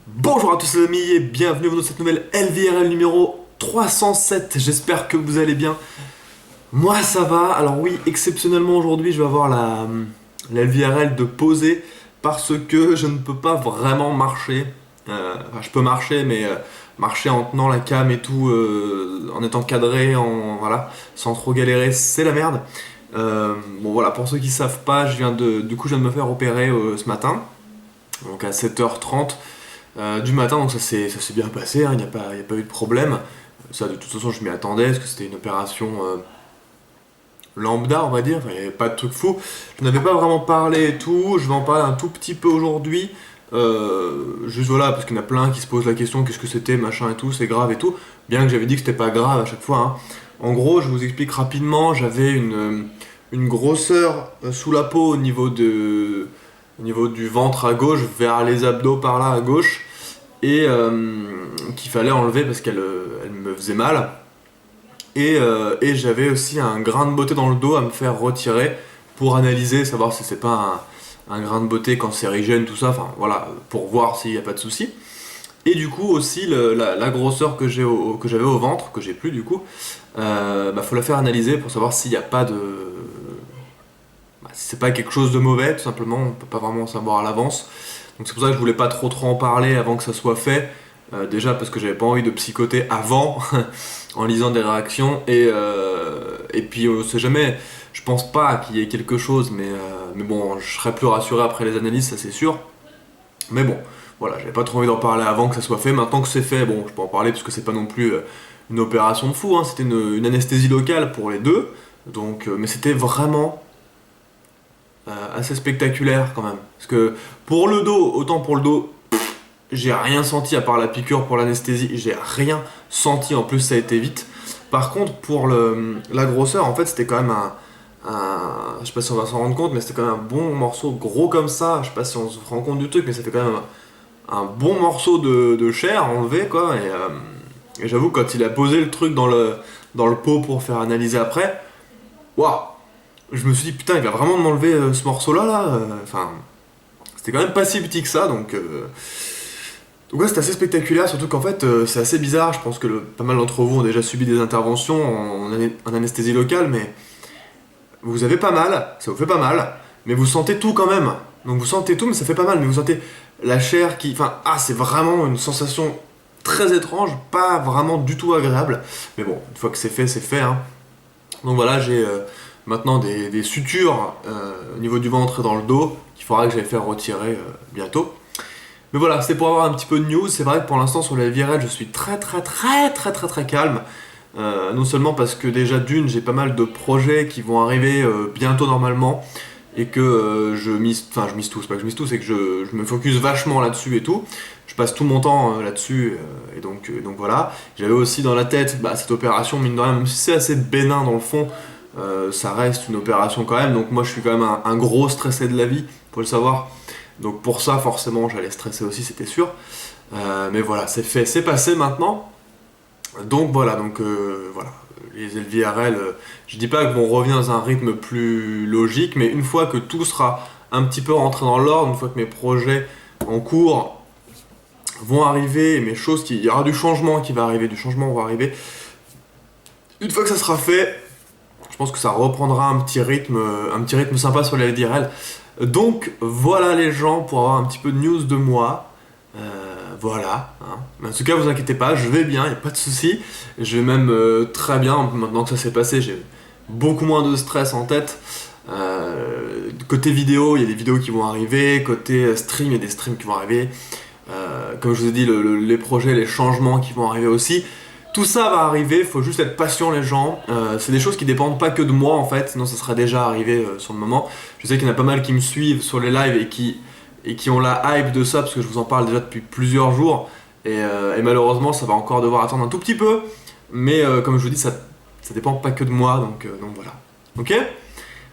Bonjour à tous les amis et bienvenue dans cette nouvelle LVRL numéro 307. J'espère que vous allez bien. Moi ça va. Alors oui, exceptionnellement aujourd'hui je vais avoir la LVRL de poser parce que je ne peux pas vraiment marcher. Enfin, je peux marcher mais marcher en tenant la cam et tout, en étant cadré, voilà, sans trop galérer, c'est la merde. Bon voilà, pour ceux qui savent pas, je viens de me faire opérer ce matin, donc à 7h30. Du matin, donc ça s'est bien passé, hein, il y a pas eu de problème. Ça, de toute façon, je m'y attendais, parce que c'était une opération lambda, on va dire, enfin, il n'y avait pas de truc fou. Je n'avais pas vraiment parlé et tout, je vais en parler un tout petit peu aujourd'hui. Juste voilà, parce qu'il y en a plein qui se posent la question, qu'est-ce que c'était, machin et tout, c'est grave et tout. Bien que j'avais dit que c'était pas grave à chaque fois, hein. En gros, je vous explique rapidement, j'avais une grosseur sous la peau au niveau du ventre à gauche, vers les abdos par là à gauche, et qu'il fallait enlever parce elle me faisait mal. Et j'avais aussi un grain de beauté dans le dos à me faire retirer pour analyser, savoir si c'est pas un grain de beauté cancérigène, tout ça, enfin voilà, pour voir s'il n'y a pas de souci. Et du coup aussi la grosseur que j'avais au ventre, que j'ai plus du coup, faut la faire analyser pour savoir s'il n'y a pas de... si c'est pas quelque chose de mauvais, tout simplement, on peut pas vraiment savoir à l'avance. Donc c'est pour ça que je voulais pas trop en parler avant que ça soit fait. Déjà parce que j'avais pas envie de psychoter avant en lisant des réactions et puis on sait jamais, je pense pas qu'il y ait quelque chose mais bon, je serais plus rassuré après les analyses, ça c'est sûr. Mais bon, voilà, j'avais pas trop envie d'en parler avant que ça soit fait. Maintenant que c'est fait, bon, je peux en parler parce que c'est pas non plus une opération de fou, hein. C'était une anesthésie locale pour les deux. Donc, mais c'était vraiment assez spectaculaire quand même. Parce que pour le dos, autant pour le dos, j'ai rien senti à part la piqûre pour l'anesthésie, j'ai rien senti, en plus ça a été vite. Par contre, pour la grosseur, en fait, c'était quand même je sais pas si on va s'en rendre compte, mais c'était quand même un bon morceau gros comme ça. Je sais pas si on se rend compte du truc, mais ça fait quand même un bon morceau de chair enlevé, quoi. Et j'avoue, quand il a posé le truc dans le pot pour faire analyser après, waouh! Je me suis dit, putain, il va vraiment m'enlever ce morceau-là, là. Enfin, c'était quand même pas si petit que ça, donc ouais, c'est assez spectaculaire, surtout qu'en fait, c'est assez bizarre. Je pense que pas mal d'entre vous ont déjà subi des interventions en anesthésie locale, mais vous avez pas mal, ça vous fait pas mal, mais vous sentez tout quand même. Donc vous sentez tout, mais ça fait pas mal, mais vous sentez la chair qui... Enfin, c'est vraiment une sensation très étrange, pas vraiment du tout agréable. Mais bon, une fois que c'est fait, hein. Donc voilà, j'ai maintenant des sutures au niveau du ventre et dans le dos qu'il faudra que j'aille faire retirer bientôt. Mais voilà, c'était pour avoir un petit peu de news. C'est vrai que pour l'instant sur la virelle, je suis très calme. Non seulement parce que déjà d'une, j'ai pas mal de projets qui vont arriver bientôt normalement et que je mise tout, c'est pas que je mise tout, c'est que je me focus vachement là-dessus et tout. Je passe tout mon temps là-dessus et donc voilà. J'avais aussi dans la tête cette opération, mine de rien, même si c'est assez bénin dans le fond, ça reste une opération quand même. Donc moi je suis quand même un gros stressé de la vie, faut le savoir. Donc pour ça forcément j'allais stresser aussi, c'était sûr. Mais voilà, c'est fait, c'est passé maintenant. Donc voilà, voilà, les LVRL, je dis pas qu'on revient dans un rythme plus logique, mais une fois que tout sera un petit peu rentré dans l'ordre, une fois que mes projets en cours vont arriver, il y aura du changement qui va arriver, du changement va arriver. Une fois que ça sera fait, je pense que ça reprendra un petit rythme sympa sur les LVRL. Donc voilà les gens pour avoir un petit peu de news de moi. Voilà, hein. Mais en tout cas, vous inquiétez pas, je vais bien, il a pas de souci. Je vais même très bien, maintenant que ça s'est passé, j'ai beaucoup moins de stress en tête. Côté vidéo, il y a des vidéos qui vont arriver, côté stream, il y a des streams qui vont arriver. Comme je vous ai dit, les projets, les changements qui vont arriver aussi. Tout ça va arriver, faut juste être patient les gens. C'est des choses qui dépendent pas que de moi en fait, sinon ça serait déjà arrivé sur le moment. Je sais qu'il y en a pas mal qui me suivent sur les lives et qui ont la hype de ça parce que je vous en parle déjà depuis plusieurs jours et malheureusement ça va encore devoir attendre un tout petit peu, mais comme je vous dis ça dépend pas que de moi donc voilà. Ok.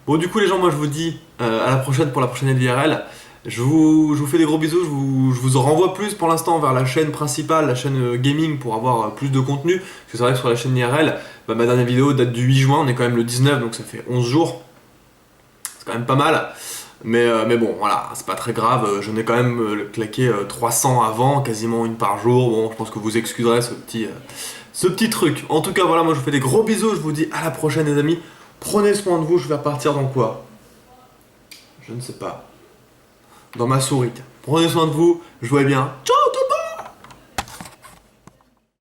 Bon du coup les gens, moi je vous dis à la prochaine pour la prochaine LVRL. Je vous fais des gros bisous, je vous en renvoie plus pour l'instant vers la chaîne principale, la chaîne gaming pour avoir plus de contenu, parce que c'est vrai que sur la chaîne IRL, ma dernière vidéo date du 8 juin, on est quand même le 19 donc ça fait 11 jours, c'est quand même pas mal. Mais bon, voilà, c'est pas très grave. J'en ai quand même claqué 300 avant, quasiment une par jour. Bon, je pense que vous excuserez ce petit truc. En tout cas, voilà, moi je vous fais des gros bisous. Je vous dis à la prochaine, les amis. Prenez soin de vous. Je vais repartir dans quoi? Je ne sais pas. Dans ma souris. Prenez soin de vous. Jouez bien. Ciao!